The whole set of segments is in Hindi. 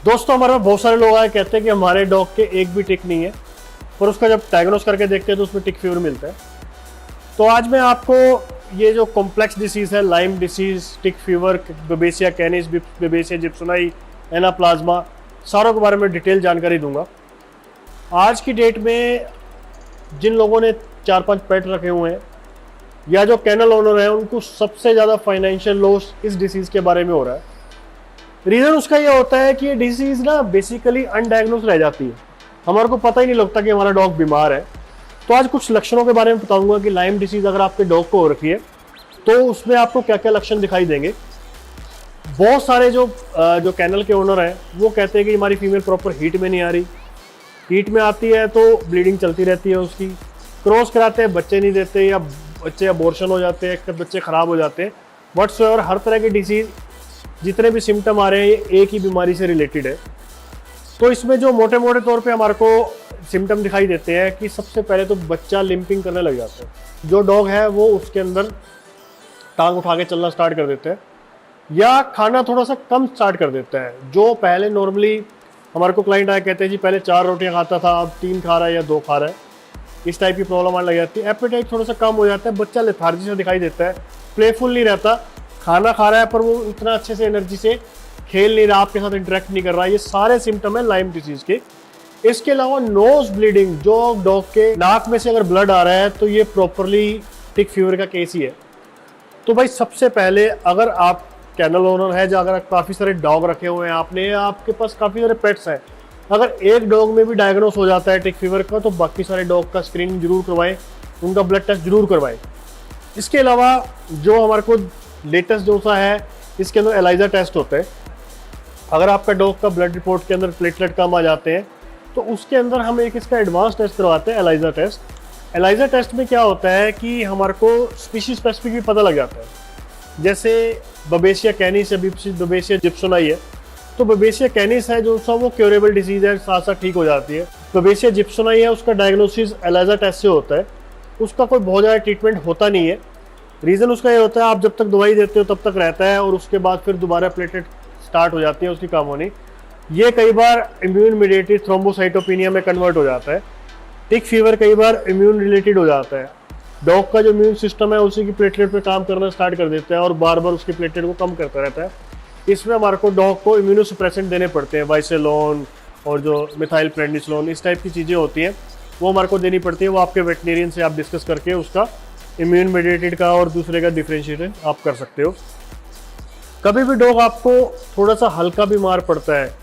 दोस्तों हमारे पास बहुत सारे लोग आए कहते हैं कि हमारे डॉग के एक भी टिक नहीं है, पर उसका जब डायग्नोस करके देखते हैं तो उसमें टिक फीवर मिलता है। तो आज मैं आपको ये जो कॉम्प्लेक्स डिसीज़ है, Lyme disease, tick fever, Babesia canis, Babesia gibsoni, Anaplasma, सारों के बारे में डिटेल जानकारी दूंगा। आज की डेट में जिन लोगों ने 4-5 पेट रखे हुए हैं या जो कैनल ओनर हैं, उनको सबसे ज़्यादा फाइनेंशियल लॉस इस डिसीज़ के बारे में हो रहा है। रीज़न उसका ये होता है कि ये डिसीज़ ना बेसिकली अनडायग्नोस रह जाती है, हमारे को पता ही नहीं लगता कि हमारा डॉग बीमार है। तो आज कुछ लक्षणों के बारे में बताऊंगा कि लाइम डिसीज़ अगर आपके डॉग को हो रखी है तो उसमें आपको क्या क्या लक्षण दिखाई देंगे। बहुत सारे जो कैनल के ओनर हैं वो कहते हैं कि हमारी फीमेल प्रॉपर हीट में नहीं आ रही, हीट में आती है तो ब्लीडिंग चलती रहती है उसकी, क्रॉस कराते हैं बच्चे नहीं देते, या बच्चे अबॉर्शन हो जाते हैं, बच्चे ख़राब हो जाते हैं। व्हाट्सएवर हर तरह के डिसीज़ जितने भी सिम्टम आ रहे हैं ये एक ही बीमारी से रिलेटेड है। तो इसमें जो मोटे मोटे तौर पे हमारे को सिम्टम दिखाई देते हैं कि सबसे पहले तो बच्चा लिम्पिंग करने लग जाता है, जो डॉग है वो उसके अंदर टांग उठा के चलना स्टार्ट कर देते हैं, या खाना थोड़ा सा कम स्टार्ट कर देता है। जो पहले नॉर्मली हमारे को क्लाइंट आए कहते हैं जी पहले 4 रोटियां खाता था, अब 3 खा रहा है या 2 खा रहा है, इस टाइप की प्रॉब्लम आने लग जाती है। एपेटाइट थोड़ा सा कम हो जाता है, बच्चा लेथार्जी से दिखाई देता है, प्लेफुल नहीं रहता, खाना खा रहा है पर वो इतना अच्छे से एनर्जी से खेल नहीं रहा, आपके साथ इंटरेक्ट नहीं कर रहा। ये सारे सिम्टम है लाइम डिसीज के। इसके अलावा नोज ब्लीडिंग, जो डॉग के नाक में से अगर ब्लड आ रहा है तो ये प्रॉपरली टिक फीवर का केस ही है। तो भाई सबसे पहले अगर आप कैनल ओनर है, जो अगर काफ़ी सारे डॉग रखे हुए हैं आपने, आपके पास काफ़ी सारे पेट्स हैं, अगर एक डॉग में भी डायग्नोस हो जाता है टिक फीवर का तो बाकी सारे डॉग का स्क्रीनिंग जरूर करवाएं, उनका ब्लड टेस्ट जरूर करवाएं। इसके अलावा जो हमारे को लेटेस्ट जो सा है इसके अंदर एलाइजा टेस्ट होता है। अगर आपका डॉग का ब्लड रिपोर्ट के अंदर प्लेटलेट कम आ जाते हैं तो उसके अंदर हम एक इसका एडवांस टेस्ट करवाते हैं, एलाइजा टेस्ट। एलाइजा टेस्ट में क्या होता है कि हमारे को स्पीशीज स्पेसिफिक भी पता लग जाता है। जैसे बेबेसिया कैनिस या बेबेसिया जिप्सुनाई है, तो बेबेसिया कैनिस है जो सा वो क्योरेबल डिजीज़ है, साथ साथ ठीक हो जाती है। बेबेसिया जिप्सुनाई है, उसका डायग्नोसिस एलाइजा टेस्ट से होता है, उसका कोई बहुत ज़्यादा ट्रीटमेंट होता नहीं है। रीज़न उसका ये होता है आप जब तक दवाई देते हो तब तक रहता है और उसके बाद फिर दोबारा प्लेटलेट स्टार्ट हो जाती है उसकी कम होनी। ये कई बार इम्यून मीडिएटेड थ्रोम्बोसाइटोपिनिया में कन्वर्ट हो जाता है। टिक फीवर कई बार इम्यून रिलेटेड हो जाता है, डॉग का जो इम्यून सिस्टम है उसी की प्लेटलेट पे काम करना स्टार्ट कर देता है और बार बार उसकी प्लेटलेट को कम करता रहता है। इसमें हमारे को डॉग को इम्यूनोसप्रेसेंट देने पड़ते हैं, वाइसेलोन और जो मिथाइल प्रेडनिसोलोन, इस टाइप की चीज़ें होती हैं वो हमारे को देनी पड़ती है। वो आपके वेटनेरियन से आप डिस्कस करके उसका इम्यून मीडिएटेड का और दूसरे का डिफ्रेंशिएट आप कर सकते हो। कभी भी डॉग आपको थोड़ा सा हल्का बीमार पड़ता है,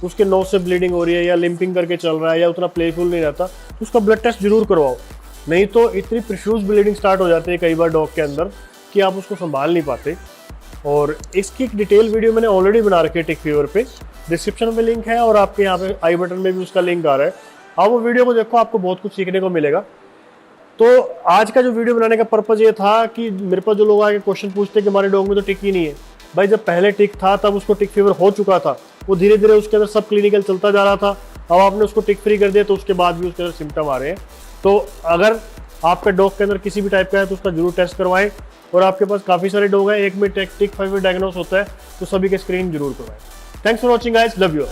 उसके नोज से ब्लीडिंग हो रही है या लिम्पिंग करके चल रहा है या उतना प्लेफुल नहीं रहता, तो उसका ब्लड टेस्ट जरूर करवाओ, नहीं तो इतनी प्रोफ्यूज ब्लीडिंग स्टार्ट हो जाती है कई बार डॉग के अंदर कि आप उसको संभाल नहीं पाते। और इसकी एक डिटेल वीडियो मैंने ऑलरेडी बना रखी है टिक फीवर पे, डिस्क्रिप्शन में लिंक है और आपके यहाँ पे आई बटन में भी उसका लिंक आ रहा है। आप वो वीडियो को देखो, आपको बहुत कुछ सीखने को मिलेगा। तो आज का जो वीडियो बनाने का पर्पज़ ये था कि मेरे पास जो लोग आके क्वेश्चन पूछते हैं कि हमारे डॉग में तो टिक ही नहीं है। भाई जब पहले टिक था तब उसको टिक फीवर हो चुका था, वो धीरे धीरे उसके अंदर सब क्लिनिकल चलता जा रहा था, अब आपने उसको टिक फ्री कर दिया तो उसके बाद भी उसके अंदर सिम्टम आ रहे हैं। तो अगर आपका डॉग के अंदर किसी भी टाइप का है तो उसका जरूर टेस्ट करवाएं। और आपके पास काफ़ी सारे डॉग हैं, एक में टिक फीवर डायग्नोस होता है तो सभी के स्क्रीन जरूर करवाएं। Thanks for watching guys, love you.